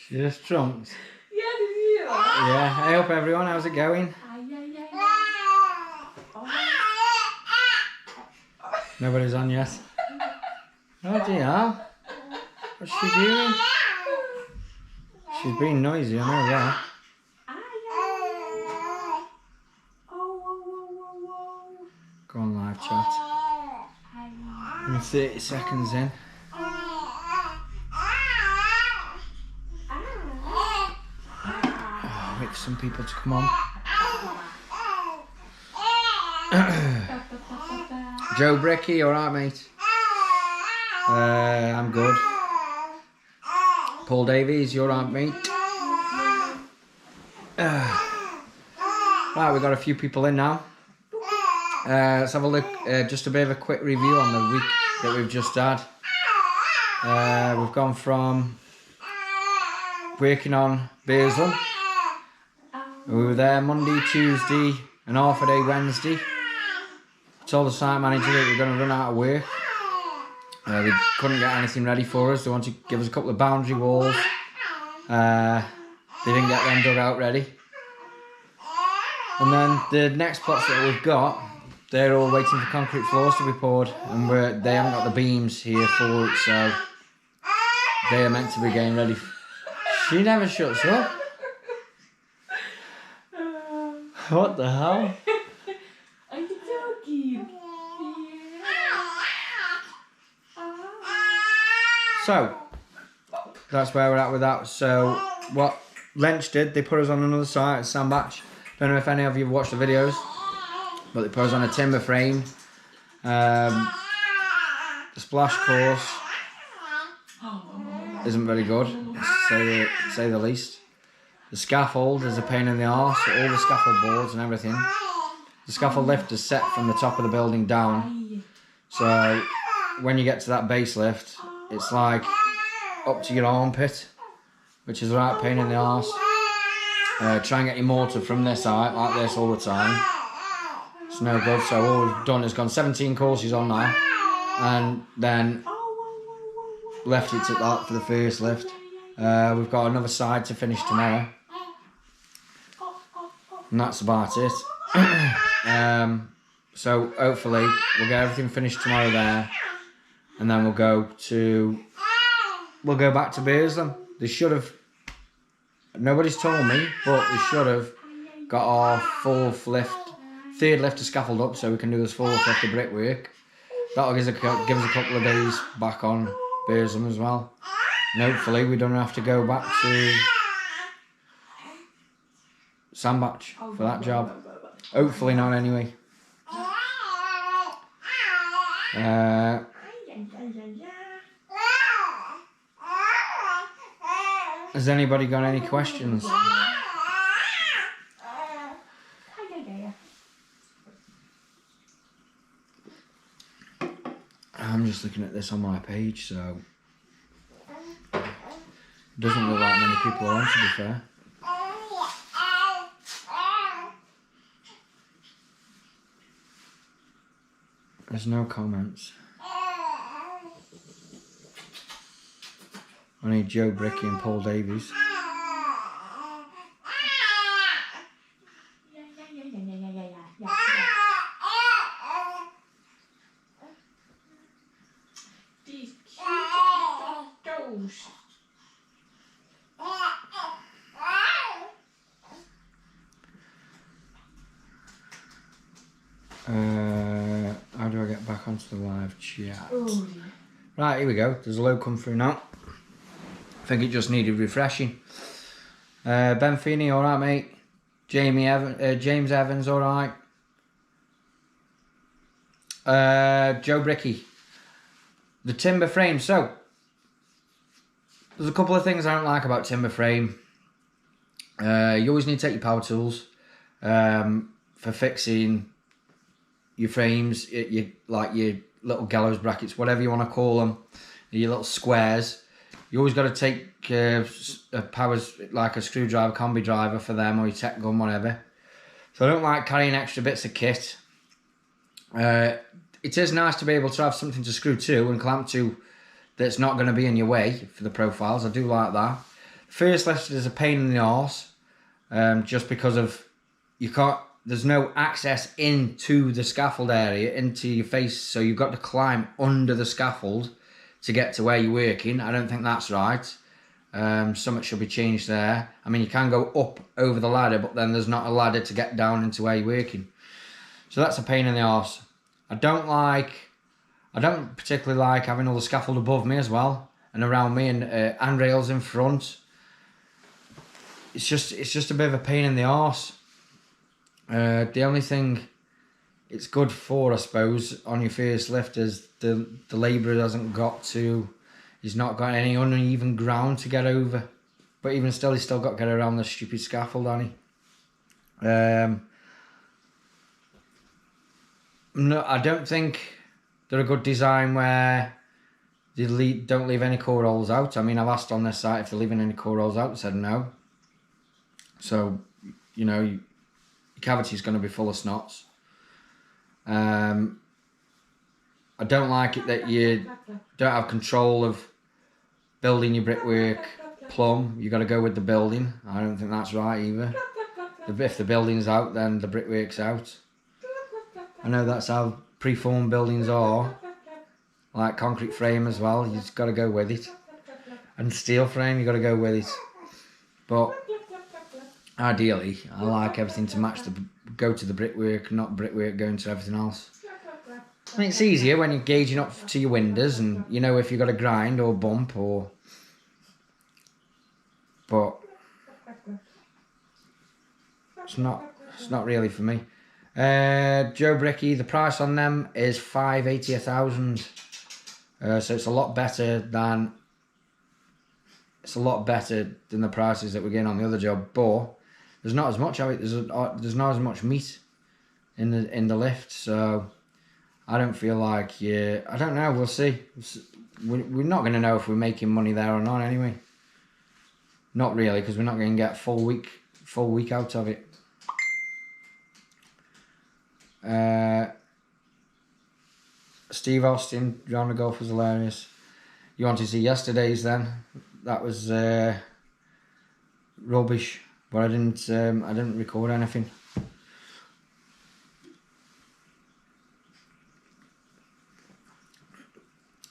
She just trumped. Yeah, did you hear that? Yeah. Hey up everyone, how's it going? Nobody's on yet. Oh dear. What's she doing? She's being noisy, I know that. Go on live chat. I'm 30 seconds in. Oh, wait for some people to come on. Joe Bricky, alright mate? I'm good. Paul Davies, you alright mate? Right, we've got a few people in now. Let's have a look, just a bit of a quick review on the week that we've just had. We've gone from working on Bearsland. We were there Monday, Tuesday and half a day Wednesday. Told the site manager that we were going to run out of work. They couldn't get anything ready for us. They wanted to give us a couple of boundary walls. They didn't get them dug out ready. And then the next plots that we've got, they're all waiting for concrete floors to be poured, and they haven't got the beams here for it, so they are meant to be getting ready. She never shuts up. What the hell? Are you talking? So, that's where we're at with that. So, what Lynch did, they put us on another site at Sandbach. Don't know if any of you have watched the videos, but they put us on a timber frame. The splash course isn't very good, to say the least. The scaffold is a pain in the arse, all the scaffold boards and everything. The scaffold lift is set from the top of the building down, so when you get to that base lift, it's like up to your armpit, which is a right pain in the arse. Try and get your mortar from this height, like this all the time. It's no good, so all we've done is gone 17 courses on now, and then left it at that for the first lift. We've got another side to finish tomorrow, and that's about it. So hopefully we'll get everything finished tomorrow there, and then we'll go back to Bearsland. They should have, nobody's told me, but they should have got our third lift of scaffold up, so we can do this fourth lift of brickwork. That'll give us a couple of days back on Bearsland as well, and hopefully we don't have to go back to Sandbach for that job. Hopefully not anyway. Has anybody got any questions? I'm just looking at this on my page, so it doesn't look like many people are on, to be fair. There's no comments. I need Joe Bricky and Paul Davies. These cute toes. How do I get back onto the live chat? Oh, Right, here we go. There's a load come through now. I think it just needed refreshing. Ben Feeney, alright mate. James Evans, alright. Joe Bricky. The timber frame. So, there's a couple of things I don't like about timber frame. You always need to take your power tools for fixing your frames, your little gallows brackets, whatever you want to call them, your little squares. You always got to take a powers, like a screwdriver, combi driver for them, or your tech gun, whatever. So I don't like carrying extra bits of kit. It is nice to be able to have something to screw to and clamp to that's not going to be in your way for the profiles. I do like that. First lift is a pain in the arse, just because of there's no access into the scaffold area, into your face, so you've got to climb under the scaffold to get to where you're working. I don't think that's right. Something should be changed there. I mean, you can go up over the ladder, but then there's not a ladder to get down into where you're working. So that's a pain in the arse. I don't particularly like having all the scaffold above me as well and around me, and handrails in front. It's just a bit of a pain in the arse. The only thing it's good for, I suppose, on your first lift is the labourer he's not got any uneven ground to get over. But even still, he's still got to get around the stupid scaffold, hasn't he? No, I don't think they're a good design where they don't leave any core holes out. I mean, I've asked on this site if they're leaving any core holes out, they said no. So, you know, your cavity is going to be full of snots. I don't like it that you don't have control of building your brickwork plumb. You got to go with the building. I don't think that's right either. If the building's out, then the brickwork's out. I know that's how preformed buildings are, like concrete frame as well. You just got to go with it, and steel frame, you got to go with it. But ideally, I like everything to go to the brickwork, not brickwork going to everything else. I mean, it's easier when you're gauging up to your windows and you know if you've got a grind or bump but it's not really for me. Joe Bricky, the price on them is $580 a thousand. So it's a lot better than the prices that we're getting on the other job, but there's not as much of it. There's not as much meat in the lift, so I don't feel like I don't know. We'll see. We're not going to know if we're making money there or not anyway. Not really, because we're not going to get full week out of it. Steve Austin, John the Golf was hilarious. You want to see yesterday's then? That was rubbish, but I didn't record anything.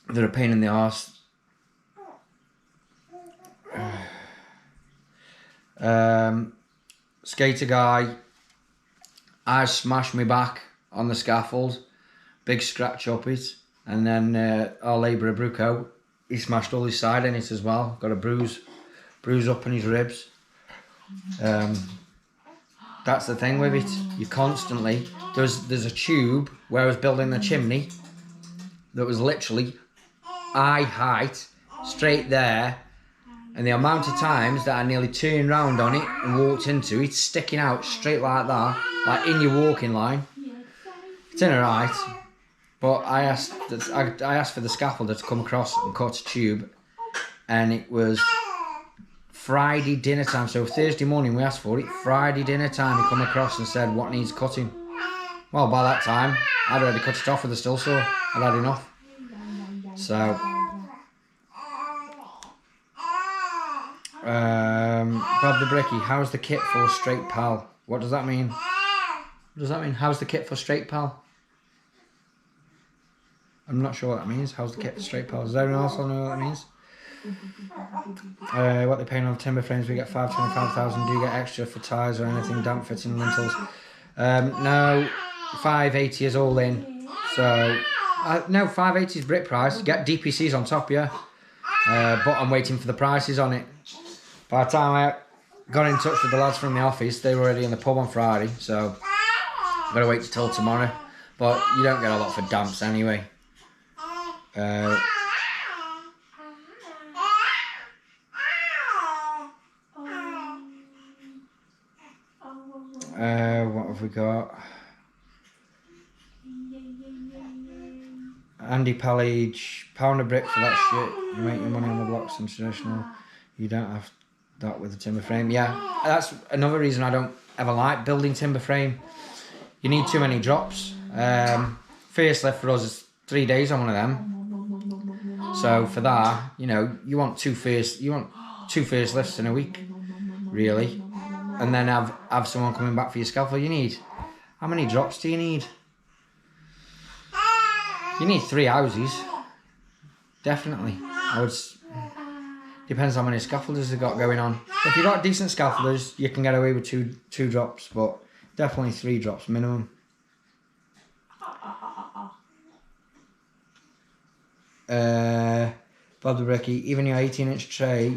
They're a pain in the arse. Skater guy, I smashed my back on the scaffold, big scratch up it, and then our labourer Bruco, he smashed all his side in it as well, got a bruise up in his ribs. That's the thing with it, you constantly, there's a tube where I was building the chimney that was literally eye height, straight there, and the amount of times that I nearly turned round on it and walked into it, sticking out straight like that, like in your walking line. It's in alright, but I asked for the scaffolder to come across and cut a tube, and it was Friday dinner time, so Thursday morning we asked for it, Friday dinner time he come across and said what needs cutting. Well, by that time I'd already cut it off with a still saw, I'd had enough. So Bob the Bricky, how's the kit for straight pal? What does that mean? What does that mean? How's the kit for straight pal? I'm not sure what that means. How's the kit for straight pal? Does anyone else know what that means? What they're paying on timber frames, we get 525,000. Do you get extra for ties or anything, damp fitting, lintels? No, 580 is all in. So no, 580 is brick price. Get DPCs on top, yeah. But I'm waiting for the prices on it. By the time I got in touch with the lads from the office, they were already in the pub on Friday, so I've got to wait till tomorrow. But you don't get a lot for damps anyway. What have we got? Andy Pallage, pound a brick for that shit. You make your money on the blocks and traditional. You don't have that with a timber frame. Yeah, that's another reason I don't ever like building timber frame. You need too many drops. First lift for us is 3 days on one of them. So for that, you know, you want 2 first lifts in a week, really. And then have someone coming back for your scaffold. You need, how many drops do you need? You need 3 houses. Definitely. Depends how many scaffolders they've got going on. If you've got decent scaffolders, you can get away with two drops, but definitely 3 drops minimum. Bob the Bricky, even your 18-inch tray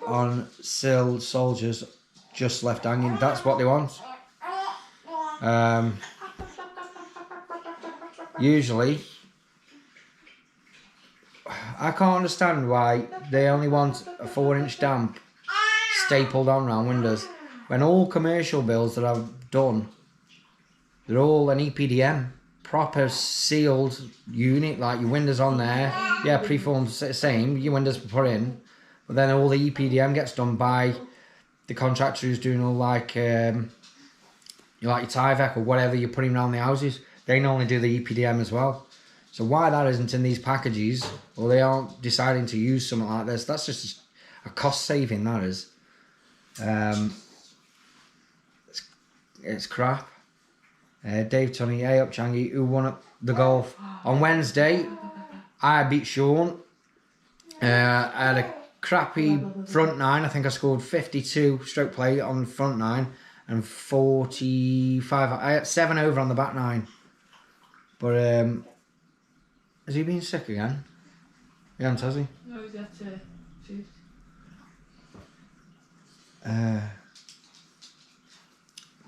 on sill soldiers just left hanging. That's what they want. Usually, I can't understand why they only want a 4-inch damp stapled on round windows when all commercial builds that I've done, they're all an EPDM, proper sealed unit, like your windows on there, yeah, preformed same, your windows put in, but then all the EPDM gets done by the contractor who's doing all like your Tyvek or whatever you're putting around the houses. They normally do the EPDM as well. So why that isn't in these packages, or they aren't deciding to use something like this, that's just a cost saving, that is. It's crap. Dave Tunney, hey up Changi, who won at the golf? On Wednesday, I beat Sean. I had a crappy front 9. I think I scored 52 stroke play on front 9 and 45. I had 7 over on the back 9. But has he been sick again? He hasn't, has he? No, he's at food.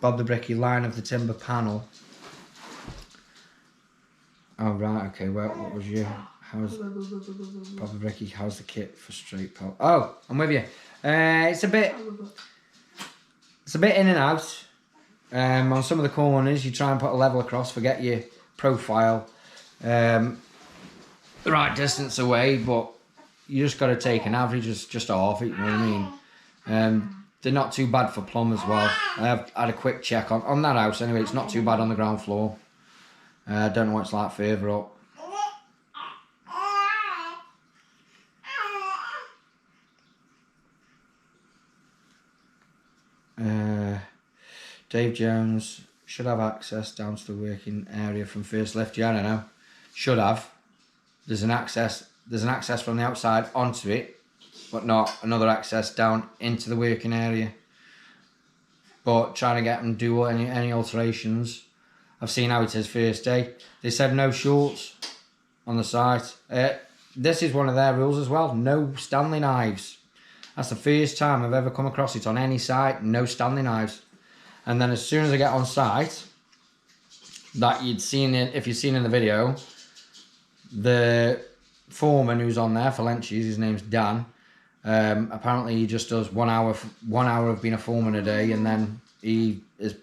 Bob the Bricky, line of the timber panel. Oh right, okay. Well, what was you? How's Bob the Bricky? How's the kit for straight pole? Oh, I'm with you. It's a bit in and out. On some of the corners, you try and put a level across, forget your profile the right distance away, but you just got to take an average, just off it, you know what I mean? They're not too bad for plumb as well. I have had a quick check on that house anyway. It's not too bad on the ground floor. I don't know what it's like further up. Dave Jones should have access down to the working area from first lift. Yeah, I don't know. Should have. There's an access from the outside onto it, but not another access down into the working area. But trying to get them to do any alterations. I've seen how it is first day. They said no shorts on the site. This is one of their rules as well. No Stanley knives. That's the first time I've ever come across it on any site. No Stanley knives. And then as soon as I get on site, that you'd seen it, if you've seen in the video, the foreman who's on there for Lenchies, his name's Dan. Apparently he just does 1 hour of being a foreman a day, and then he is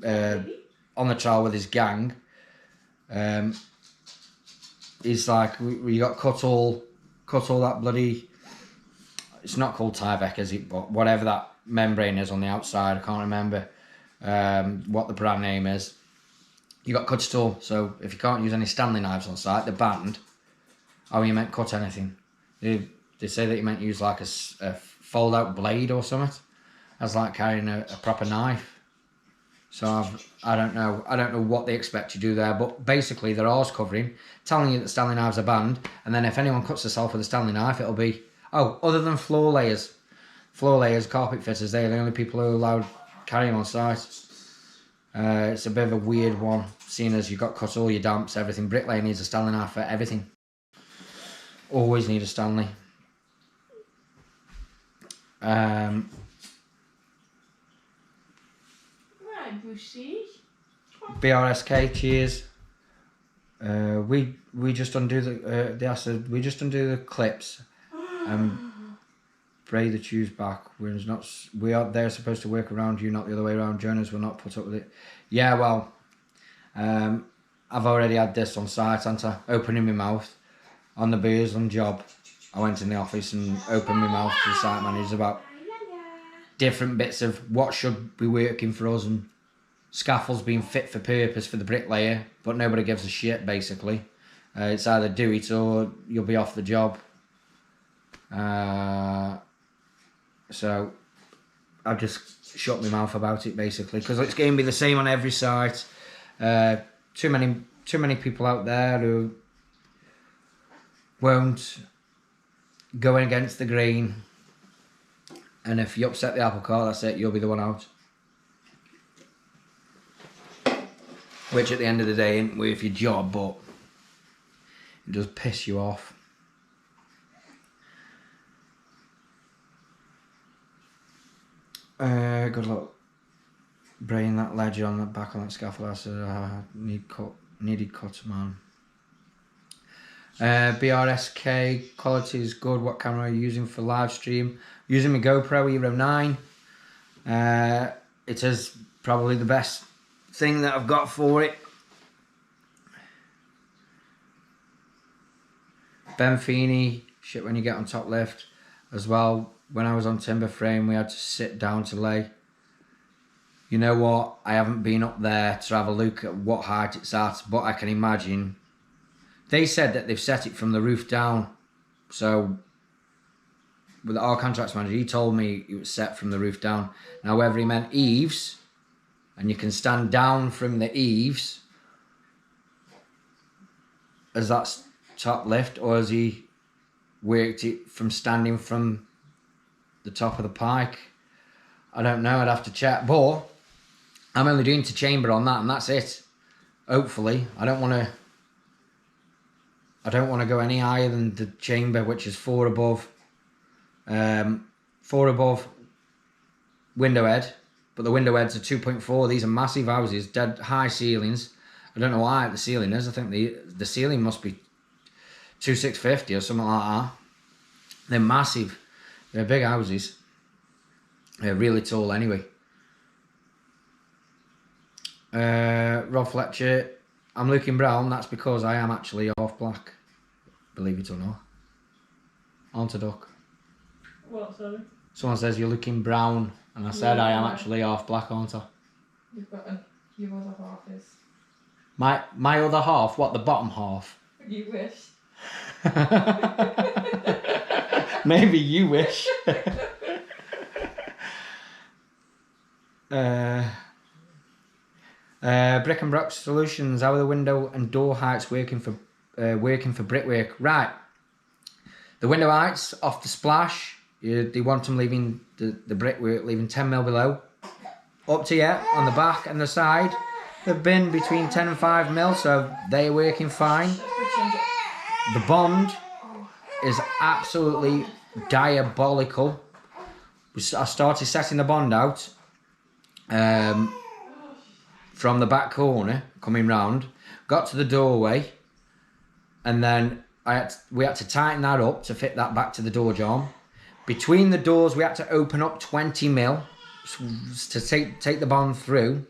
on the trial with his gang. He's like, we got cut all that bloody, it's not called Tyvek, is it? But whatever that membrane is on the outside, I can't remember what the brand name is. You got cut it all, so if you can't use any Stanley knives on site, they're banned. Oh, you meant cut anything. They say that you meant use like a fold-out blade or something. That's like carrying a proper knife. So I don't know what they expect you to do there, but basically they're arse covering, telling you that Stanley knives are banned, and then if anyone cuts themselves with a Stanley knife, it'll be, oh, other than floor layers, carpet fitters, they're the only people who are allowed carry them on site. It's a bit of a weird one, seeing as you've got cut all your damps, everything. Bricklayer needs a Stanley knife for everything. Always need a Stanley. Right, Bushy. BRSK, cheers. We just undo the acid. We just undo the clips and braid the tubes back. They're supposed to work around you, not the other way around. Jonas will not put up with it. Yeah, well, I've already had this on site, haven't I? Opening my mouth on the Bearsland job. I went in the office and opened my mouth to the site manager about different bits of what should be working for us and scaffolds being fit for purpose for the bricklayer, but nobody gives a shit basically. It's either do it or you'll be off the job. So I've just shut my mouth about it basically because it's going to be the same on every site. Too many people out there who won't go against the grain, and if you upset the apple cart, that's it. You'll be the one out. Which at the end of the day ain't worth your job, but it does piss you off. Good luck bringing that ledger on the back on that scaffold. I said, needed cut, man. BRSK quality is good. What camera are you using for live stream? Using my GoPro Hero 9. It is probably the best thing that I've got for it. Ben Feeney, shit when you get on top lift. As well, when I was on timber frame, we had to sit down to lay. You know what? I haven't been up there to have a look at what height it's at, but I can imagine. They said that they've set it from the roof down. So, with our contracts manager, he told me it was set from the roof down. Now, whether he meant eaves, and you can stand down from the eaves, as that's top lift, or has he worked it from standing from the top of the pike? I don't know, I'd have to check, but I'm only doing to chamber on that, and that's it. Hopefully, I don't want to go any higher than the chamber, which is 4 above. 4 above window head, but the window heads are 2.4. These are massive houses, dead high ceilings. I don't know why the ceiling is. I think the ceiling must be 2,650 or something like that. They're massive. They're big houses. They're really tall anyway. Rob Fletcher, I'm looking brown. That's because I am actually half black. Believe it or not. Aren't a duck. What, sorry? Someone says you're looking brown, and I said I am actually half black, aren't I? You've got your other half is. My other half? What, the bottom half? You wish. Maybe you wish. Brick and Brock Solutions. How are the window and door heights working for brickwork? Right. The window heights off the splash. They want them leaving the brickwork, leaving 10mm below. Up to you on the back and the side. They've been between 10 and 5mm, so they're working fine. The bond is absolutely diabolical. I started setting the bond out from the back corner, coming round, got to the doorway, and then we had to tighten that up to fit that back to the door jamb. Between the doors, we had to open up 20mm to take the bond through.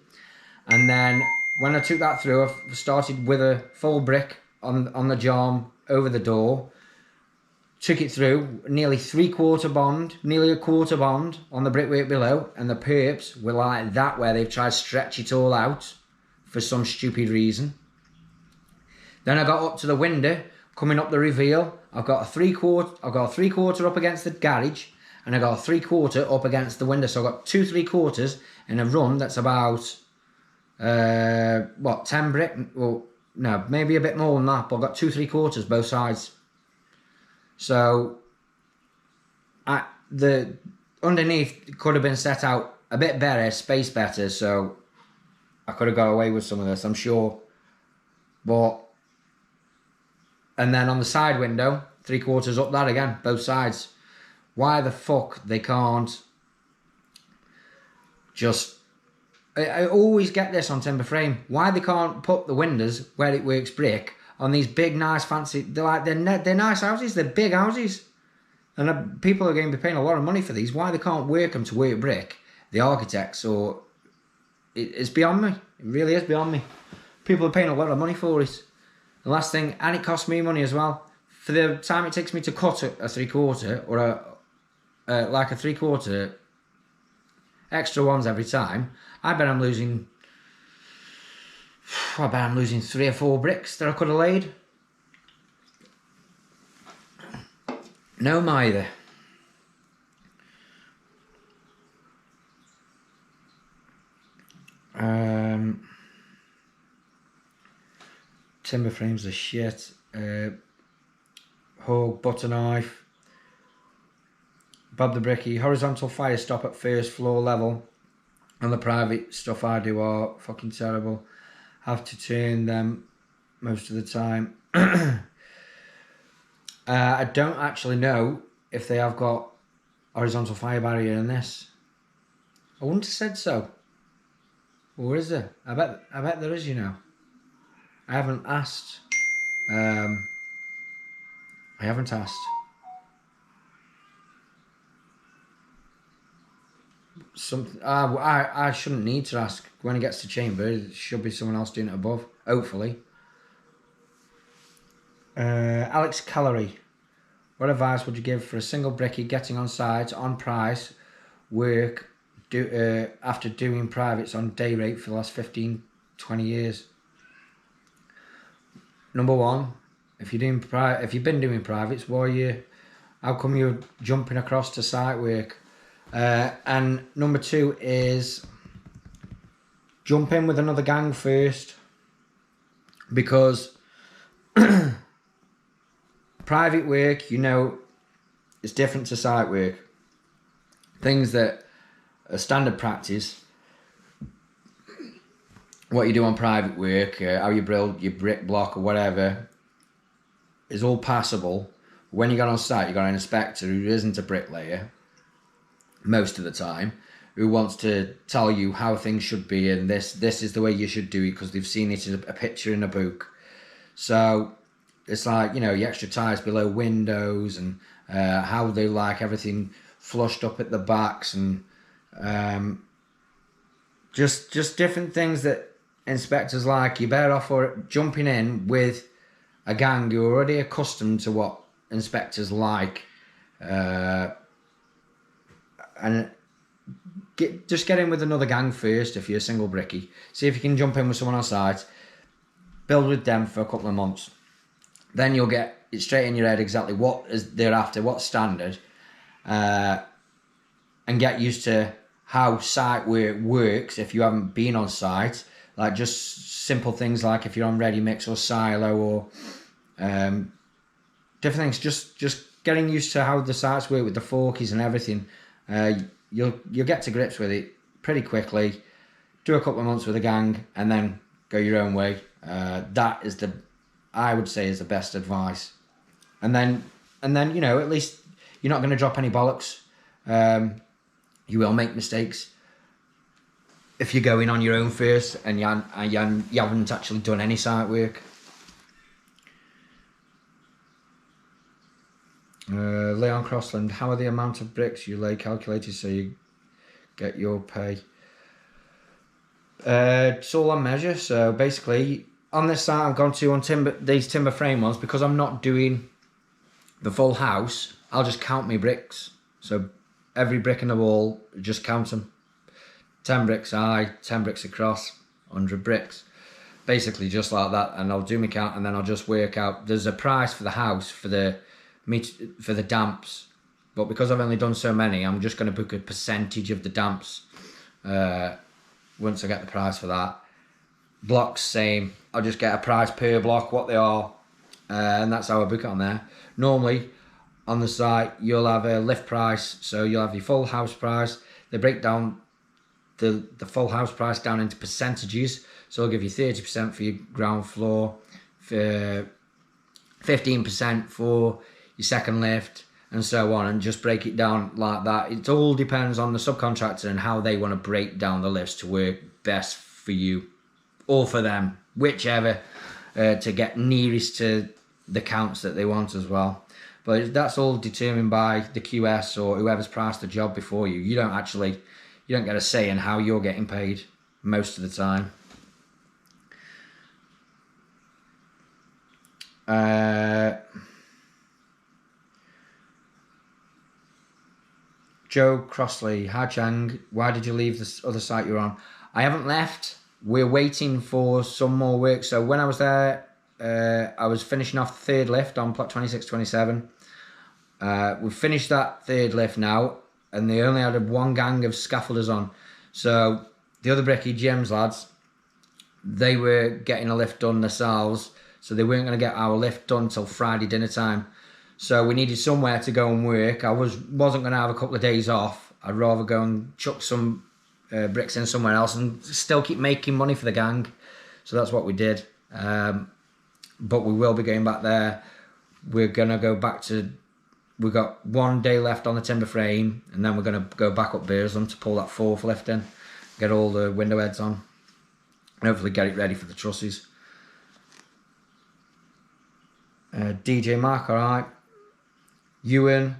And then when I took that through, I started with a full brick on the jamb over the door. Took it through, nearly 3/4 bond, nearly a quarter bond on the brickwork below. And the perps were like that, where they've tried to stretch it all out for some stupid reason. Then I got up to the window, coming up the reveal. I've got a 3/4 up against the garage, and I got a 3/4 up against the window. So I've got 2 3/4 in a run that's about 10 brick? Well, no, maybe a bit more than that, but I've got 2 3/4 both sides. So the underneath could have been set out a bit better, spaced better, so I could have got away with some of this, I'm sure. And then on the side window, 3/4 up that again, both sides. Why the fuck they can't just... I always get this on timber frame. Why they can't put the windows where it works brick on these big, nice, fancy... They're nice houses, they're big houses. And people are going to be paying a lot of money for these. Why they can't work them to work brick, the architects, or... It's beyond me. It really is beyond me. People are paying a lot of money for it. The last thing, and it costs me money as well. For the time it takes me to cut a 3/4 or like a 3/4 extra ones every time, I bet I'm losing 3 or 4 bricks that I could have laid. No Mither. Timber frames are shit. Hogue, butter knife. Bob the Bricky. Horizontal fire stop at first floor level. And the private stuff I do are fucking terrible. Have to turn them most of the time. I don't actually know if they have got horizontal fire barrier in this. I wouldn't have said so. Or is there? I bet there is, you know. I haven't asked. I haven't asked. Something. I shouldn't need to ask. When it gets to chamber, there should be someone else doing it above. Hopefully. Alex Callery. What advice would you give for a single bricky getting on site, on price, work, after doing privates on day rate for the last 15, 20 years? Number one, if you've been doing privates, how come you're jumping across to site work? And number two is jump in with another gang first, because private work, you know, is different to site work. Things that are standard practice, what you do on private work, how you build your brick block or whatever, is all passable. When you get on site, you got an inspector who isn't a bricklayer most of the time, who wants to tell you how things should be, and this is the way you should do it because they've seen it in a picture in a book. So it's like, you know, your extra ties below windows, and how they like everything flushed up at the backs, and just different things that inspectors like. You're better off for jumping in with a gang who are already accustomed to what inspectors like, and just get in with another gang first if you're a single bricky. See if you can jump in with someone on site, build with them for a couple of months. Then you'll get it straight in your head exactly what is they're after, what's standard, and get used to how site work works if you haven't been on site. Like just simple things like if you're on ready mix or silo or different things. Just getting used to how the sites work with the forkies and everything. You'll get to grips with it pretty quickly. Do a couple of months with a gang and then go your own way. That is I would say is the best advice. And then you know, at least you're not going to drop any bollocks. You will make mistakes if you're going on your own first and you haven't actually done any site work. Leon Crossland, how are the amount of bricks you lay calculated so you get your pay? It's all on measure. So basically, on this site I've gone to on these timber frame ones, because I'm not doing the full house. I'll just count my bricks. So every brick in the wall, just count them. 10 bricks high, 10 bricks across, 100 bricks. Basically just like that, and I'll do my count, and then I'll just work out. There's a price for the house for the damps, but because I've only done so many, I'm just going to book a percentage of the damps once I get the price for that. Blocks, same. I'll just get a price per block, what they are, and that's how I book it on there. Normally, on the site, you'll have a lift price, so you'll have your full house price. They break down the full house price down into percentages, so I'll give you 30% for your ground floor, for 15% for your second lift, and so on, and just break it down like that. It all depends on the subcontractor and how they want to break down the lifts to work best for you or for them, whichever, to get nearest to the counts that they want as well. But that's all determined by the QS or whoever's priced the job before you. You don't get a say in how you're getting paid most of the time. Joe Crossley, hi Chang, why did you leave this other site you're on? I haven't left. We're waiting for some more work. So when I was there, I was finishing off the third lift on plot 2627. We've finished that third lift now, and they only had one gang of scaffolders on. So the other Bricky Gems lads, they were getting a lift done themselves, so they weren't going to get our lift done till Friday dinner time. So we needed somewhere to go and work. I wasn't going to have a couple of days off. I'd rather go and chuck some bricks in somewhere else and still keep making money for the gang. So that's what we did. But we will be going back there. We're going to go back to... We've got 1 day left on the timber frame, and then we're going to go back up Burslem to pull that 4th lift in, get all the window heads on, and hopefully get it ready for the trusses. DJ Mark, alright. Ewan,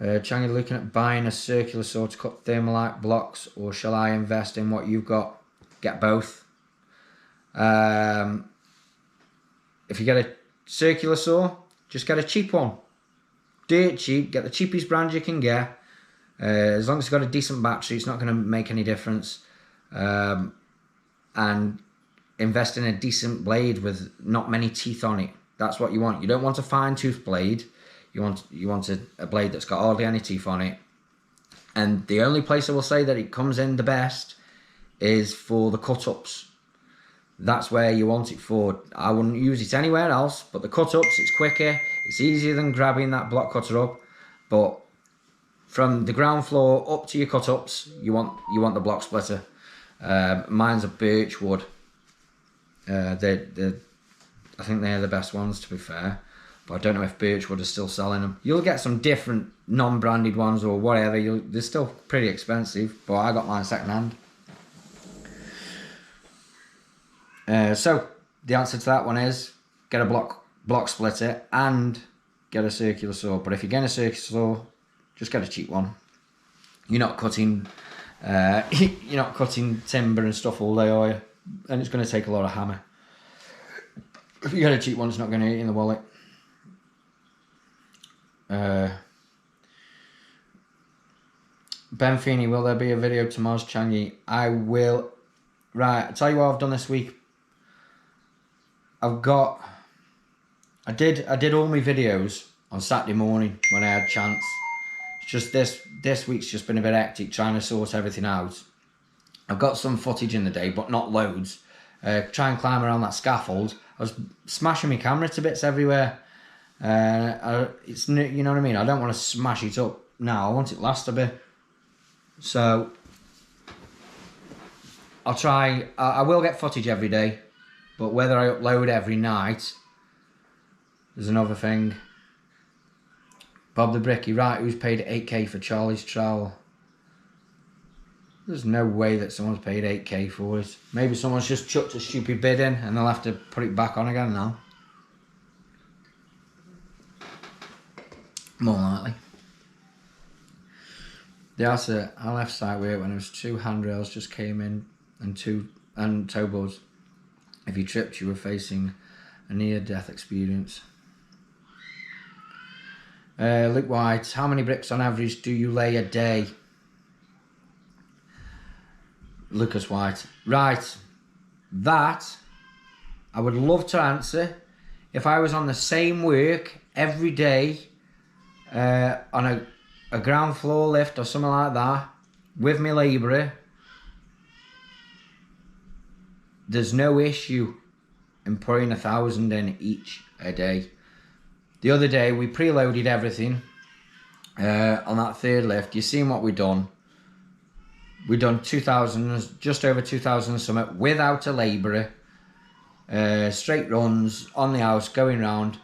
Changi looking at buying a circular saw to cut thermalite blocks, or shall I invest in what you've got? Get both. If you get a circular saw, just get a cheap one. Dirt cheap, get the cheapest brand you can get. As long as it's got a decent battery, it's not going to make any difference. And invest in a decent blade with not many teeth on it. That's what you want. You don't want a fine tooth blade. You want a blade that's got hardly any teeth on it. And the only place I will say that it comes in the best is for the cut-ups. That's where you want it for. I wouldn't use it anywhere else, but the cut-ups, it's quicker, it's easier than grabbing that block cutter up. But from the ground floor up to your cut-ups, you want the block splitter. Mine's a birch wood. I think they're the best ones, to be fair. But I don't know if Birchwood is still selling them. You'll get some different non-branded ones or whatever. They're still pretty expensive, but I got mine second hand. So the answer to that one is get a block splitter and get a circular saw. But if you're getting a circular saw, just get a cheap one. You're not cutting timber and stuff all day, are you? And it's going to take a lot of hammer. If you get a cheap one, it's not going to eat in the wallet. Ben Feeney, will there be a video tomorrow's Changi? I will. Right, I'll tell you what I've done this week. I did all my videos on Saturday morning when I had a chance. It's just this week's just been a bit hectic trying to sort everything out. I've got some footage in the day, but not loads. Try and climb around that scaffold. I was smashing my camera to bits everywhere. It's, you know what I mean? I don't want to smash it up now. I want it to last a bit. So I'll try. I will get footage every day, but whether I upload every night is another thing. Bob the Bricky, right? Who's paid 8k for Charlie's trowel? There's no way that someone's paid 8k for it. Maybe someone's just chucked a stupid bid in and they'll have to put it back on again now. More likely. The answer, I left site work when it was 2 handrails just came in and toe boards. If you tripped, you were facing a near-death experience. Luke White, how many bricks on average do you lay a day? Lucas White. Right, that I would love to answer if I was on the same work every day on a ground floor lift or something like that with my labourer. There's no issue in putting 1,000 in each a day. The other day we preloaded everything on that third lift. You seen what we done? We done 2,000, just over 2,000 something without a labourer. Straight runs on the house, going round.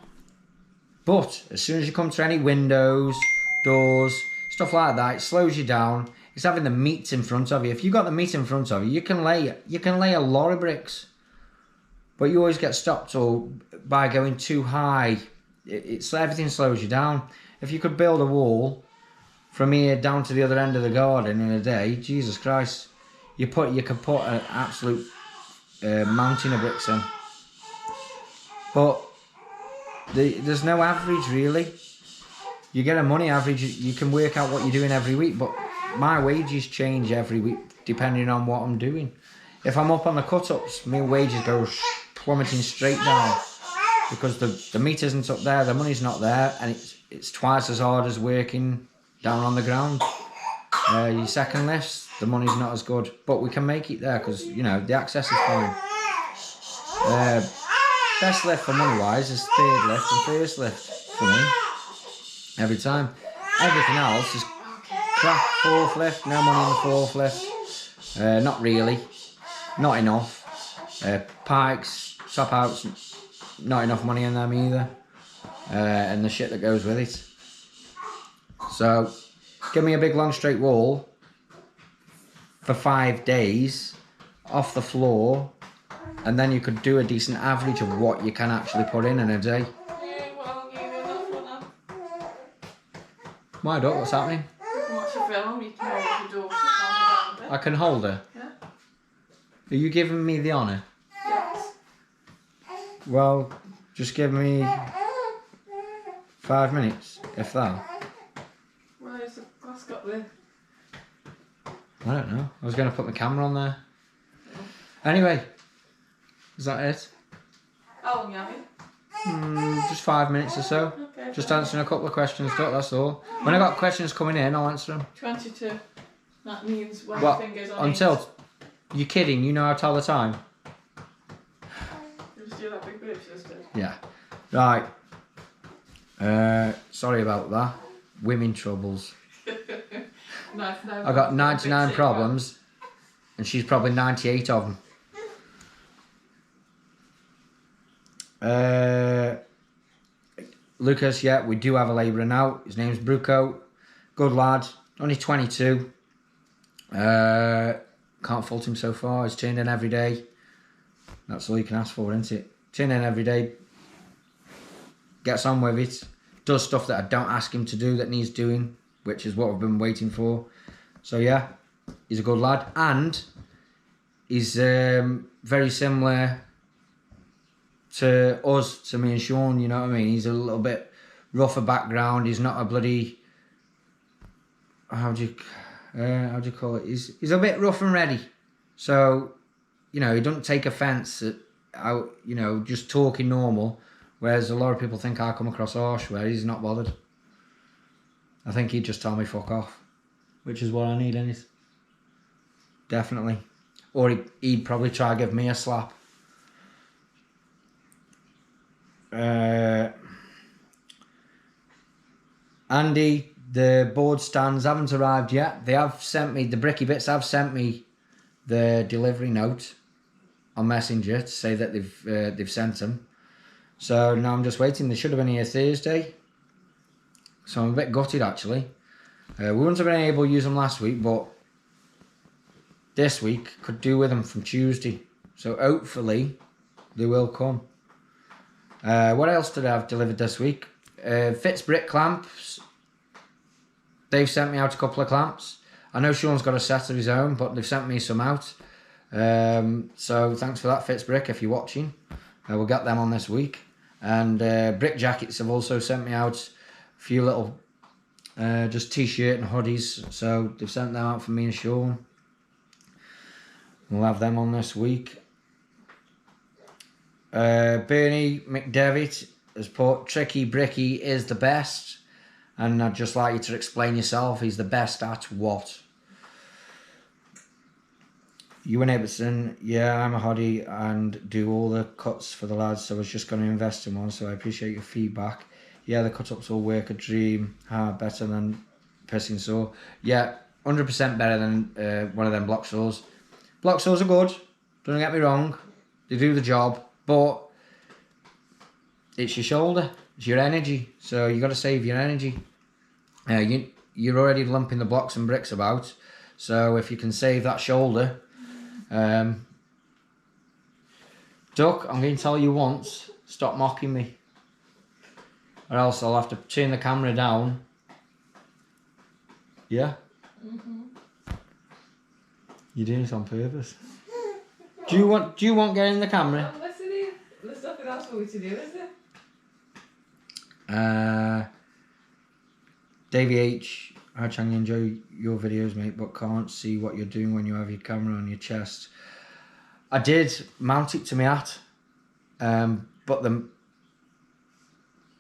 But as soon as you come to any windows, doors, stuff like that, it slows you down. It's having the meat in front of you. If you've got the meat in front of you, you can lay a lot of bricks. But you always get stopped by going too high. Everything slows you down. If you could build a wall from here down to the other end of the garden in a day, Jesus Christ, you could put an absolute mountain of bricks in. But there's no average really. You get a money average, you can work out what you're doing every week, but my wages change every week depending on what I'm doing. If I'm up on the cut-ups, my wages go plummeting straight down because the meat isn't up there, the money's not there, and it's twice as hard as working down on the ground. Your second lifts, the money's not as good, but we can make it there because, you know, the access is fine. Best lift for money wise is third lift and first lift for me. Every time. Everything else is crap. Fourth lift, no money in the fourth lift. Not really. Not enough. Pikes, top outs, not enough money in them either. And the shit that goes with it. So, give me a big long straight wall for 5 days off the floor, and then you could do a decent average of what you can actually put in a day. Why not? What's happening? I can hold her? Yeah. Are you giving me the honour? Yes. Well, just give me 5 minutes, if that. Where's the glass got there? I don't know. I was going to put my camera on there. Anyway, is that it? How long have you? Just 5 minutes or so. Okay. Just answering a couple of questions, that's all. When I got questions coming in, I'll answer them. 22. That means when Well, the fingers on until... You're kidding, you know how to tell the time? Just do that big bit sister. Yeah. Right. Sorry about that. Women troubles. I got 99 problems, and she's probably 98 of them. Lucas, yeah, we do have a labourer now. His name's Bruco. Good lad. Only 22. Can't fault him so far. He's turned in every day. That's all you can ask for, isn't it? Turn in every day. Gets on with it. Does stuff that I don't ask him to do that needs doing, which is what I've been waiting for. So yeah, he's a good lad. And he's very similar to us, to me and Sean, you know what I mean? He's a little bit rougher background. He's not a bloody... How do you call it? He's a bit rough and ready. So, you know, he doesn't take offence at, you know, just talking normal. Whereas a lot of people think I come across harsh, where he's not bothered. I think he'd just tell me fuck off. Which is what I need, innit? Definitely. Or he'd probably try to give me a slap. Andy, the board stands haven't arrived yet. They have sent me, the Bricky Bits have sent me the delivery note on Messenger to say that they've sent them. So now I'm just waiting. They should have been here Thursday. So I'm a bit gutted actually. We wouldn't have been able to use them last week, but this week could do with them from Tuesday. So hopefully they will come. What else did I have delivered this week? Fitz Brick clamps. They've sent me out a couple of clamps. I know Sean's got a set of his own, but they've sent me some out. So thanks for that, Fitz Brick, if you're watching. We'll get them on this week. And Brick Jackets have also sent me out a few little just t-shirt and hoodies. So they've sent them out for me and Sean. We'll have them on this week. Bernie McDevitt has put, Tricky Bricky is the best. And I'd just like you to explain yourself. He's the best at what? Ewan Ibbotson, yeah, I'm a hottie and do all the cuts for the lads, so I was just going to invest in one, so I appreciate your feedback. Yeah, the cut-ups will work a dream. Better than pissing saw. Yeah, 100% better than one of them block saws. Block saws are good, don't get me wrong. They do the job, but it's your shoulder, it's your energy, so you got to save your energy. You're already lumping the blocks and bricks about, so if you can save that shoulder... Duck, I'm going to tell you once, stop mocking me. Or else I'll have to turn the camera down. Yeah? Mm-hmm. You're doing it on purpose. Do you want getting in the camera? Well, listen, there's nothing else for me to do, is there? Davey H. Hi Chang, enjoy your videos, mate, but can't see what you're doing when you have your camera on your chest. I did mount it to my hat, but the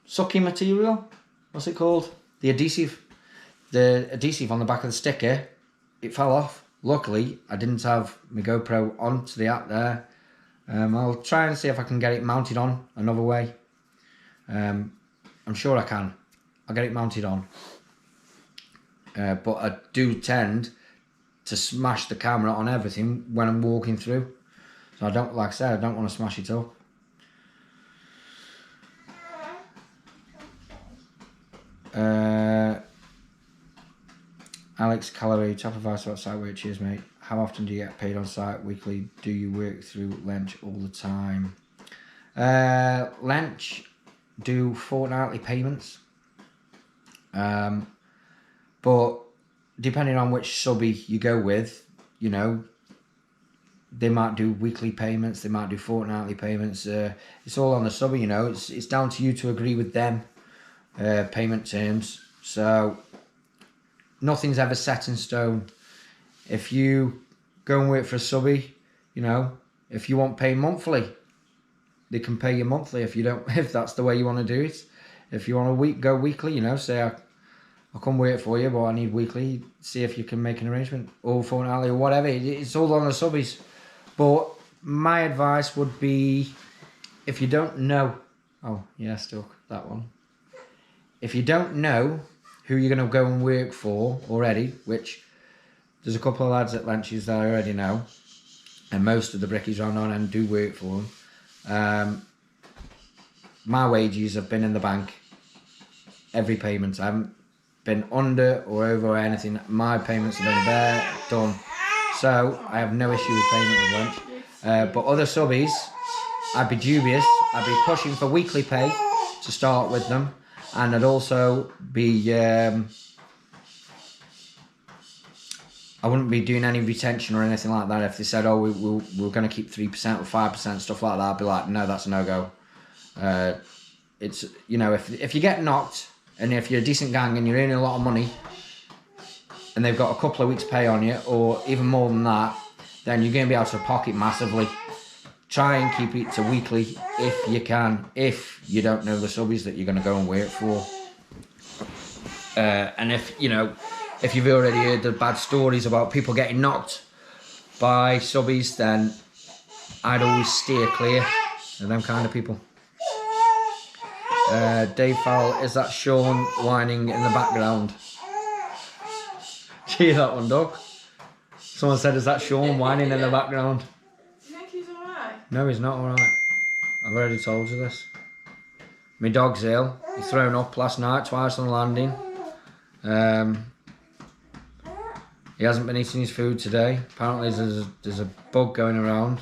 sucking material what's it called? The adhesive. The adhesive on the back of the sticker, it fell off. Luckily, I didn't have my GoPro onto the app there. I'll try and see if I can get it mounted on another way. I'm sure I can. I'll get it mounted on. But I do tend to smash the camera on everything when I'm walking through. So I don't, like I said, I don't want to smash it up. Alex Calorie, top advice about site work. Cheers, mate. How often do you get paid on site? Weekly? Do you work through Lench all the time? Lench do fortnightly payments. But depending on which subby you go with, you know, they might do weekly payments, they might do fortnightly payments. It's all on the subby, you know. It's down to you to agree with them payment terms. So nothing's ever set in stone. If you go and work for a subby, you know, if you want paid monthly, they can pay you monthly. If you don't, if that's the way you want to do it. If you want to go weekly, you know, say I'll come work for you, but I need weekly. See if you can make an arrangement, or fortnightly, or whatever. It's all on the subbies. But my advice would be, if you don't know, oh yeah, stuck that one. If you don't know who you're going to go and work for already, which there's a couple of lads at Lenches that I already know, and most of the brickies around on end do work for them. My wages have been in the bank every payment. I haven't been under or over or anything. My payments have been there, done. So I have no issue with payment with Lench. But other subbies, I'd be dubious. I'd be pushing for weekly pay to start with them, and I'd also be I wouldn't be doing any retention or anything like that. If they said, oh, we're going to keep 3% or 5%, stuff like that, I'd be like, no, that's a no-go. It's, you know, if you get knocked, and if you're a decent gang and you're earning a lot of money, and they've got a couple of weeks pay on you, or even more than that, then you're going to be able to pocket massively. Try and keep it to weekly if you can, if you don't know the subbies that you're going to go and work for. And if, you know, if you've already heard the bad stories about people getting knocked by subbies, then I'd always steer clear of them kind of people. Dave Fowle, is that Sean whining in the background? Gee, that one, dog. Someone said, is that Sean whining in the background? Do you think he's alright? No, he's not alright. I've already told you this. My dog's ill. He's thrown up last night, twice on the landing. He hasn't been eating his food today. Apparently there's a bug going around.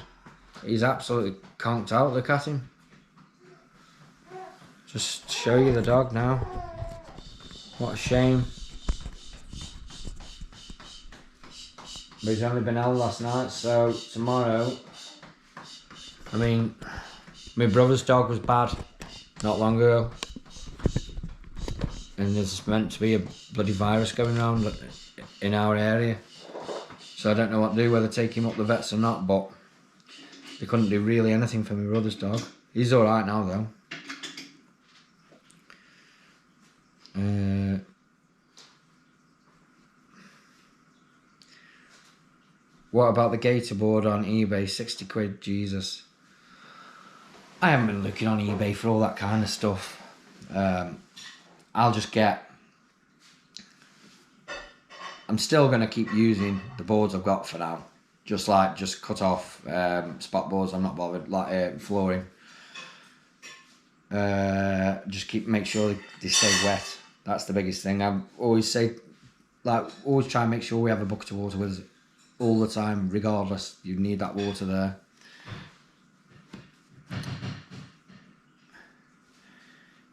He's absolutely conked out. Look at him. Just show you the dog now. What a shame. But he's only been ill last night, so tomorrow... I mean, my brother's dog was bad not long ago. And there's meant to be a bloody virus going around in our area. So I don't know what to do, whether to take him up the vets or not, but they couldn't do really anything for my brother's dog. He's alright now though. What about the gator board on eBay? 60 quid, Jesus. I haven't been looking on eBay for all that kind of stuff. I'll just get... I'm still going to keep using the boards I've got for now. Just cut off spot boards, I'm not bothered, like flooring. Just make sure they stay wet. That's the biggest thing. I always say, always try and make sure we have a bucket of water with us all the time, regardless. You need that water there.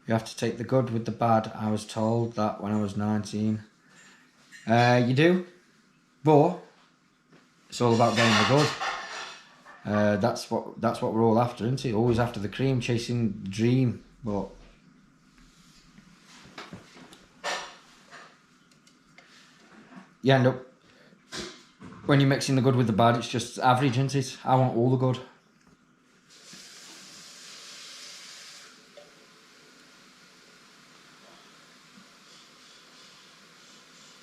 You have to take the good with the bad. I was told that when I was 19. You do, but it's all about getting the good. That's what we're all after, isn't it? Always after the cream, chasing the dream. But you end up, when you're mixing the good with the bad, it's just average, isn't it? I want all the good.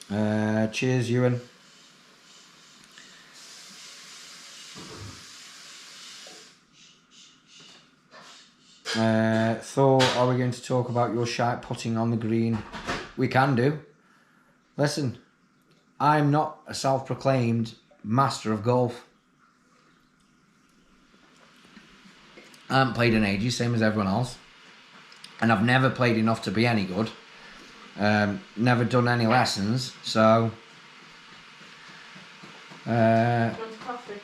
Cheers, Ewan. Thor, are we going to talk about your shite putting on the green? We can do. Listen, I'm not a self-proclaimed master of golf. I haven't played in ages, same as everyone else. And I've never played enough to be any good. Never done any lessons, so... Want coffee?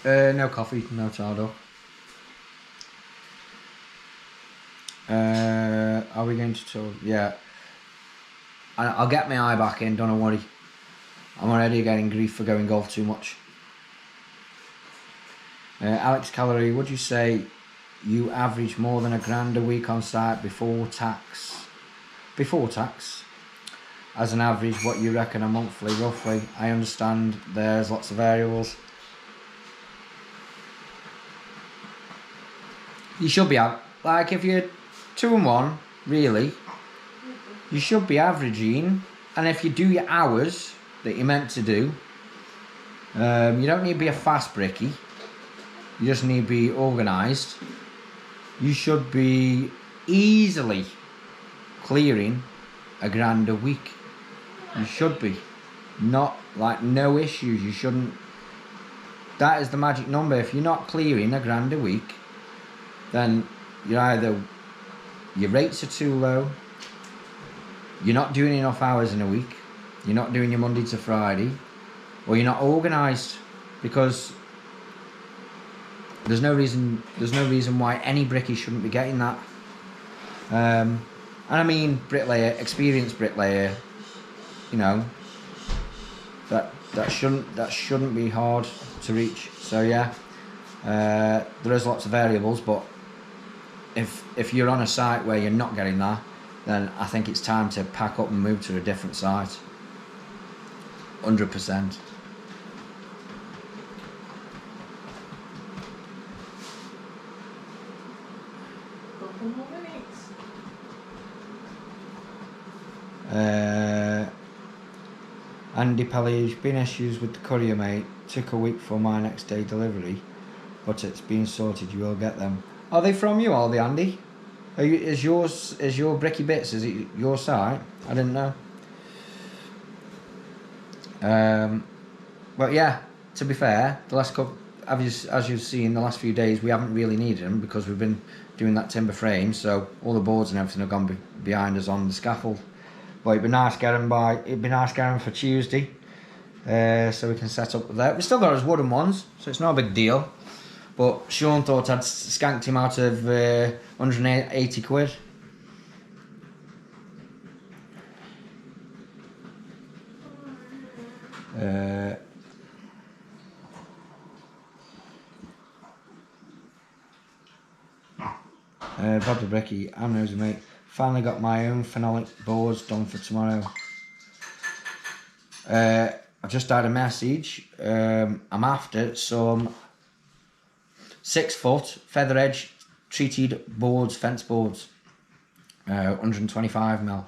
No coffee, no tardo. Are we going to talk? Yeah. I'll get my eye back in, don't worry. I'm already getting grief for going golf too much. Alex Calorie, would you say you average more than £1,000 a week on site before tax? Before tax? As an average, what you reckon a monthly, roughly? I understand there's lots of variables. You should be out, like if you're 2 and 1, really, you should be averaging, and if you do your hours that you're meant to do, you don't need to be a fast bricky. You just need to be organised. You should be easily clearing £1,000 a week. You should be. Not like no issues. You shouldn't. That is the magic number. If you're not clearing £1,000 a week, then you're either your rates are too low, you're not doing enough hours in a week, you're not doing your Monday to Friday, or you're not organised, because there's no reason why any brickie shouldn't be getting that. And I mean bricklayer, experienced bricklayer, you know, that shouldn't be hard to reach. So yeah, there is lots of variables, but if you're on a site where you're not getting that, then I think it's time to pack up and move to a different site. 100%. Couple more minutes. Andy Pellage, been issues with the courier, mate. Took a week for my next day delivery, but it's been sorted. You will get them. Are they from you, are they, Andy? Is your Bricky Bits? Is it your site? I didn't know. But yeah, to be fair, the last couple, as you've seen, the last few days we haven't really needed them because we've been doing that timber frame, so all the boards and everything have gone behind us on the scaffold. But it'd be nice to get them for Tuesday, so we can set up with that. We still got his wooden ones, so it's not a big deal. But Sean thought I'd skanked him out of 180 quid. Bob the Bricky, I'm nosy, mate. Finally got my own phenolic boards done for tomorrow. I've just had a message. I'm after some 6 foot feather edge treated boards, fence boards, 125mm.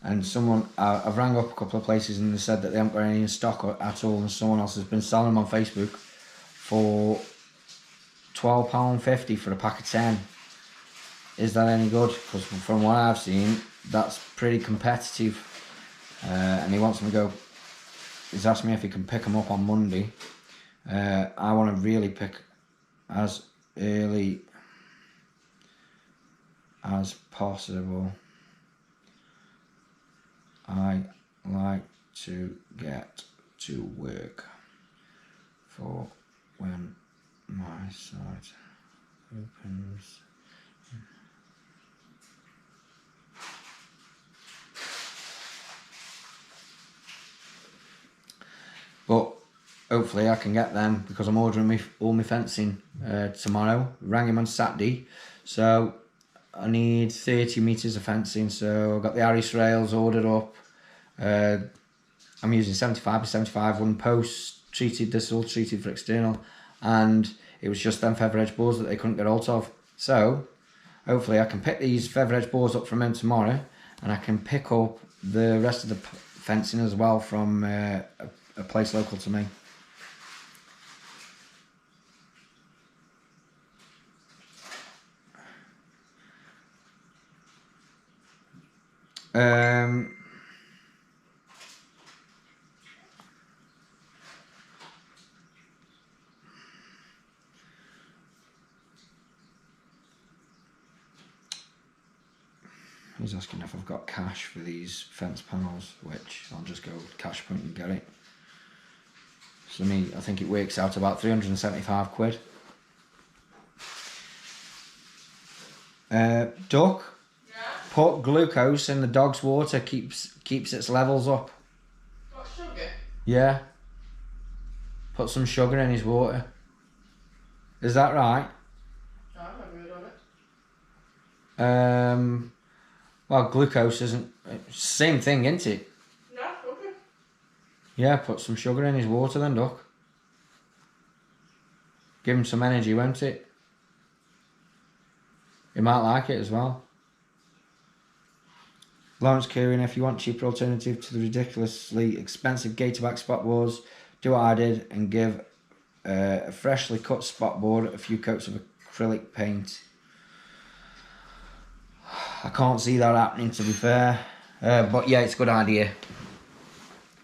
And someone, I've rang up a couple of places and they said that they haven't got any in stock at all, and someone else has been selling them on Facebook for £12.50 for a pack of 10. Is that any good? Because from what I've seen, that's pretty competitive. And he wants me to go, he's asked me if he can pick them up on Monday. I want to really pick as early as possible. I like to get to work for when my site opens. But hopefully I can get them because I'm ordering all my fencing tomorrow. Rang him on Saturday, so I need 30 metres of fencing. So I've got the Harris rails ordered up. I'm using 75 by 75 wooden posts, treated. This is all treated for external, and it was just them feather edge boards that they couldn't get hold of. So hopefully I can pick these feather edge boards up from him tomorrow, and I can pick up the rest of the fencing as well from a place local to me. He's asking if I've got cash for these fence panels, which I'll just go cash point and get it. So I think it works out about 375 quid. Duck, Yeah? put glucose in the dog's water, keeps its levels up. What, sugar? Yeah. Put some sugar in his water. Is that right? No, I've never heard of it. Well, glucose isn't... Same thing, isn't it? Yeah, okay. Yeah, put some sugar in his water then, Duck. Give him some energy, won't it? He might like it as well. Lawrence Kieran, if you want cheaper alternative to the ridiculously expensive Gatorback spot boards, do what I did and give a freshly cut spot board a few coats of acrylic paint. I can't see that happening, to be fair. But yeah, it's a good idea.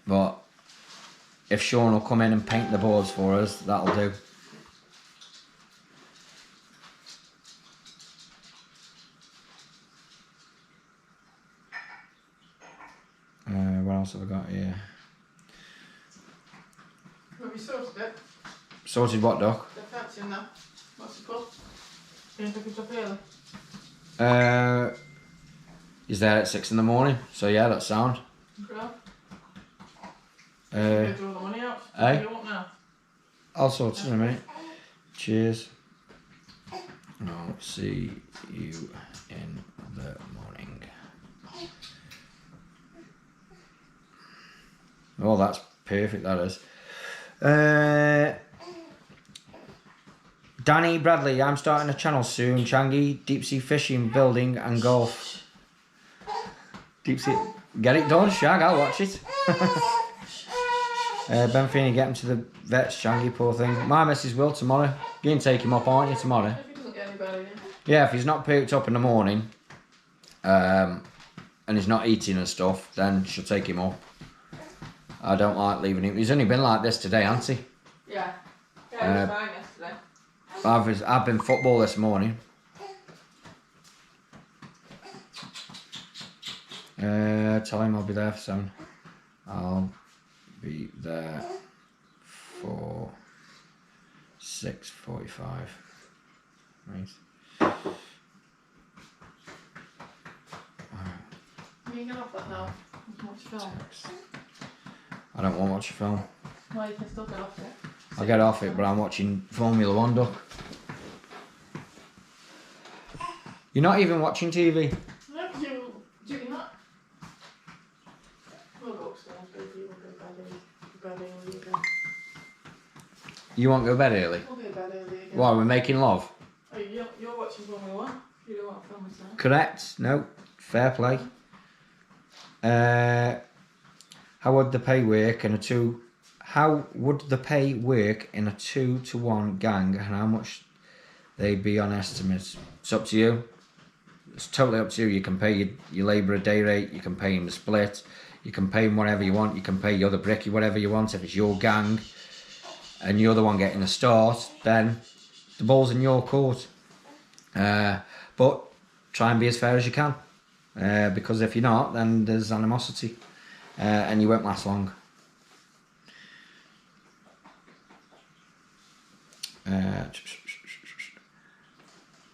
But if Sean will come in and paint the boards for us, that'll do. What else have I got here? Have you sorted it? Sorted what, Doc? The fencing now. What's it called? Can you pick it up early? He's there at 6 in the morning, so yeah, that's sound. Girl? Uh, Get all the money out. eh? You want now? I'll sort it in a minute. Cheers. I'll see you in the morning. Oh, that's perfect, that is. Danny Bradley, I'm starting a channel soon. Changi, deep sea fishing, building and golf. Deep sea... Get it done, Shag, I'll watch it. Ben Feeney, get him to the vets, Changi, poor thing. My missus will tomorrow. You can take him up, aren't you, tomorrow? If he doesn't get any better, yeah. Yeah, if he's not picked up in the morning, and he's not eating and stuff, then she'll take him up. I don't like leaving him. He's only been like this today, hasn't he? Yeah. Yeah, he was fine yesterday. I've been football this morning. Tell him I'll be there for 7. I'll be there for 6:45. Right. You can get off that now. You can watch film. I don't want to watch a film. Well, you can still get off it. I'll get off it, but I'm watching Formula 1, Duck. You're not even watching TV. No, do you not? We'll go upstairs, baby. We'll go to bed early again. You won't go to bed early? We'll go to bed early again. Why, we're making love? Oh, you're watching Formula 1? You don't want film with Correct. No. Fair play. How would the pay work in a 2-to-1 gang, and how much they'd be on estimates? It's up to you. It's totally up to you. You can pay your labour a day rate, you can pay him a split, you can pay him whatever you want, you can pay your other bricky whatever you want. If it's your gang and you're the one getting the start, then the ball's in your court. But try and be as fair as you can, because if you're not, then there's animosity, and you won't last long.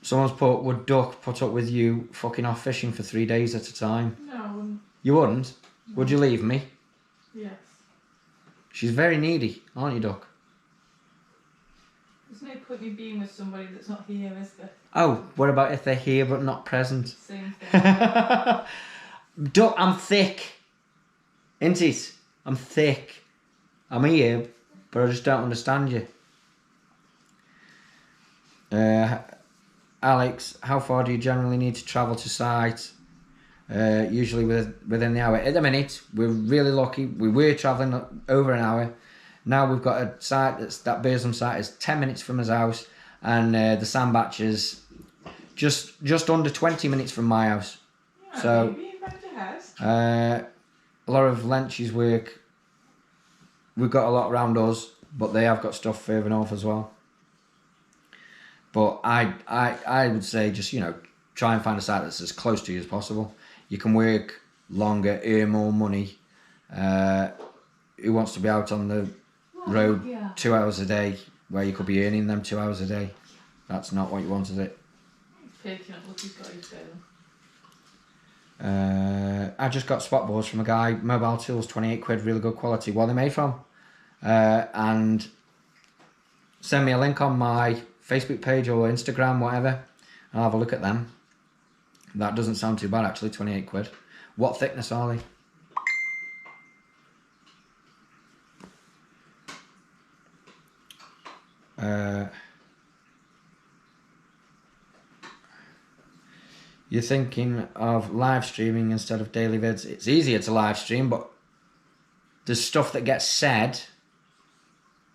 Someone's put, would Duck put up with you fucking off fishing for 3 days at a time? No, I wouldn't. You wouldn't? Would you leave me? Yes. She's very needy, aren't you, Duck? There's no point in being with somebody that's not here, is there? Oh, what about if they're here but not present? Same thing. Duck, I'm thick. Isn't it? I'm thick. I'm here, but I just don't understand you. Alex, how far do you generally need to travel to site? usually within the hour. At the minute, we're really lucky. We were travelling over an hour. Now we've got a site that Beersham site is 10 minutes from his house, and the Sandbach is just under 20 minutes from my house. Yeah, So maybe back to house. a lot of Lench's work, we've got a lot around us, but they have got stuff further north as well. But I would say just, try and find a site that's as close to you as possible. You can work longer, earn more money. Who wants to be out on the road 2 hours a day where you could be earning them 2 hours a day? That's not what you want, is it? Picking up what he's got his I just got spot boards from a guy, Mobile Tools, 28 quid, really good quality. What are they made from? And send me a link on my Facebook page or Instagram, whatever. I'll have a look at them. That doesn't sound too bad actually, 28 quid. What thickness are they? You're thinking of live streaming instead of daily vids. It's easier to live stream, but there's stuff that gets said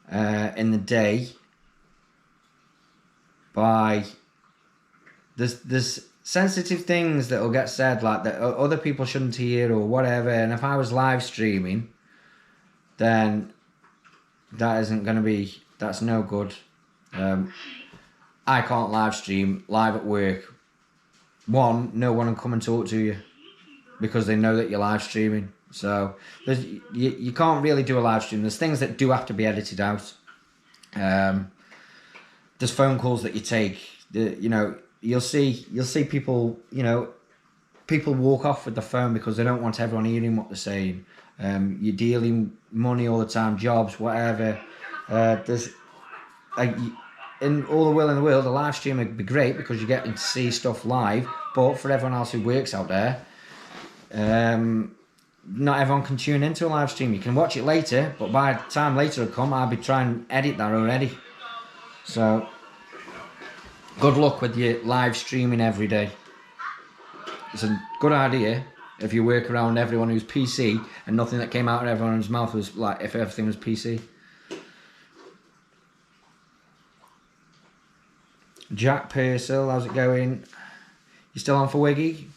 in the day by there's sensitive things that will get said like that other people shouldn't hear or whatever. And if I was live streaming, then that's no good. I can't live stream live at work. One, no one will come and talk to you because they know that you're live streaming. So you can't really do a live stream. There's things that do have to be edited out. There's phone calls that you take. You'll see people. People walk off with the phone because they don't want everyone hearing what they're saying. You're dealing money all the time, jobs, whatever. In all the will in the world, a live stream would be great because you're getting to see stuff live. But for everyone else who works out there, not everyone can tune into a live stream. You can watch it later, but by the time later will come, I'll be trying to edit that already. So, good luck with your live streaming every day. It's a good idea if you work around everyone who's PC and nothing that came out of everyone's mouth was like if everything was PC. Jack Purcell, how's it going? You still on for Wiggy?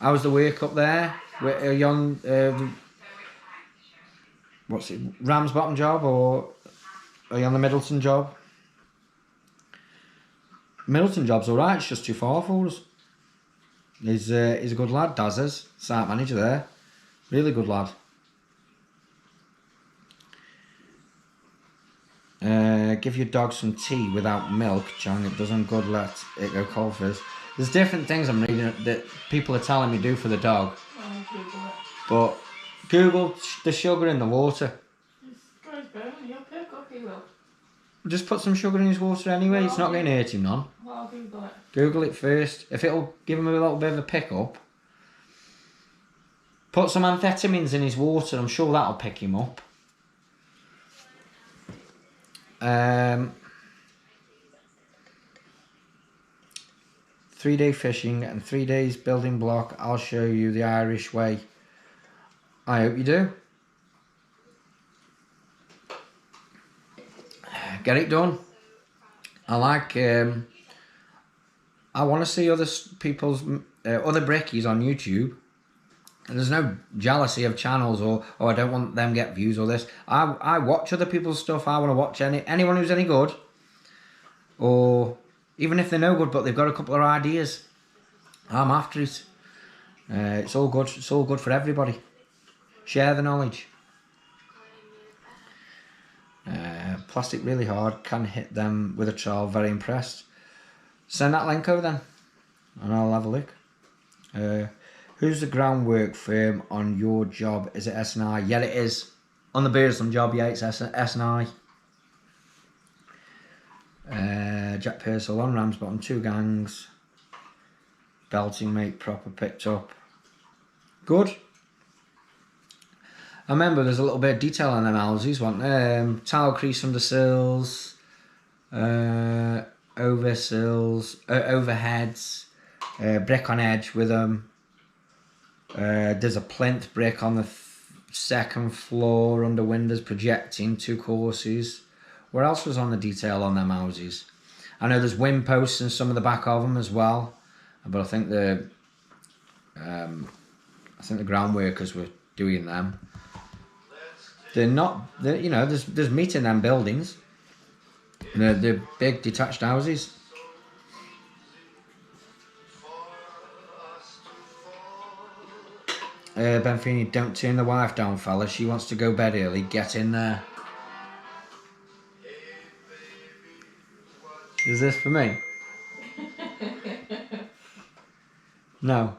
How's the work up there? Are you on what's it, Ramsbottom job, or are you on the Middleton job? Middleton job's alright, it's just too far for us. He's a good lad, Daz is, site manager there. Really good lad. Give your dog some tea without milk, Chang. It doesn't good, let it go cold first. There's different things I'm reading that people are telling me do for the dog. But Google the sugar in the water. You'll pick up, he will. Just put some sugar in his water anyway, it's not going to hurt him none. I'll Google it. Google it first. If it'll give him a little bit of a pick up, put some amphetamines in his water, I'm sure that'll pick him up. 3-day fishing and 3 days building block. I'll show you the Irish way. I hope you do. Get it done. I like. I want to see other people's other brickies on YouTube. And there's no jealousy of channels or I don't want them to get views or this. I watch other people's stuff. I want to watch anyone who's any good. Or even if they're no good but they've got a couple of ideas. I'm after it. It's all good. It's all good for everybody. Share the knowledge. Plastic really hard. Can hit them with a trowel. Very impressed. Send that link over then. And I'll have a look. Who's the groundwork firm on your job? Is it S&I? Yeah, it is. On the Beersham job, yeah, it's S&I. Jack Purcell on Ramsbottom, 2 gangs. Belting mate proper picked up. Good. I remember there's a little bit of detail on them houses, wasn't there? Tile crease under sills, over sills, overheads, brick on edge with them. There's a plinth brick on the second floor under windows projecting 2 courses. Where else was on the detail on them houses? I know there's wind posts in some of the back of them as well, but I think the ground workers were doing them. They're not, you know, there's meat in them buildings. They're big detached houses. Ben Feeney, don't turn the wife down, fella. She wants to go bed early. Get in there. Is this for me? No.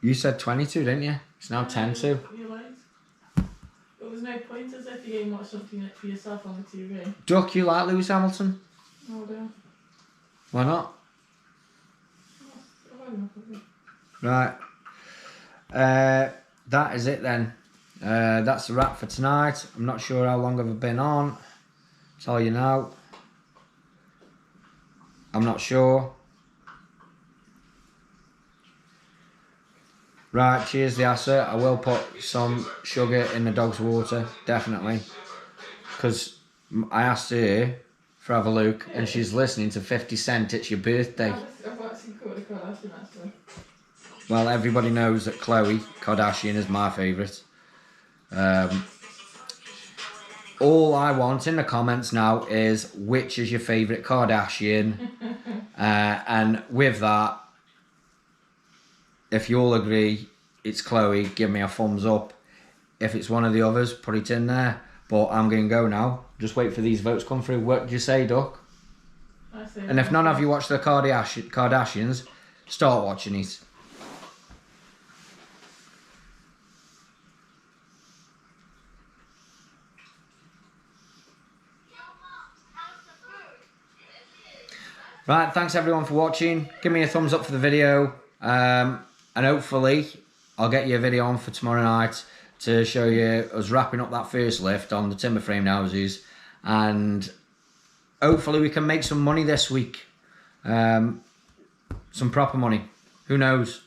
You said 22, didn't you? It's now 10 to. You lied. But there's no point as if you watch something for yourself on the TV. Duck, you like Lewis Hamilton? No, I don't. Why not? I've had enough of it. Right. That is it then. That's the wrap for tonight. I'm not sure how long I've been on. Tell you now. I'm not sure. Right, cheers the asset. I will put some sugar in the dog's water, definitely. Because I asked her for have a look and she's listening to 50 Cent, It's Your Birthday. I've actually caught a Kardashian actually. Well, everybody knows that Khloe Kardashian is my favourite. All I want in the comments now is which is your favourite Kardashian. And with that, if you all agree it's Khloe, give me a thumbs up. If it's one of the others, put it in there. But I'm going to go now. Just wait for these votes to come through. What do you say, Duck? I say And if none of you watch the Kardashians, start watching it. Right, thanks everyone for watching. Give me a thumbs up for the video. And hopefully, I'll get you a video on for tomorrow night to show you us wrapping up that first lift on the timber framed houses. And hopefully we can make some money this week. Some proper money. Who knows?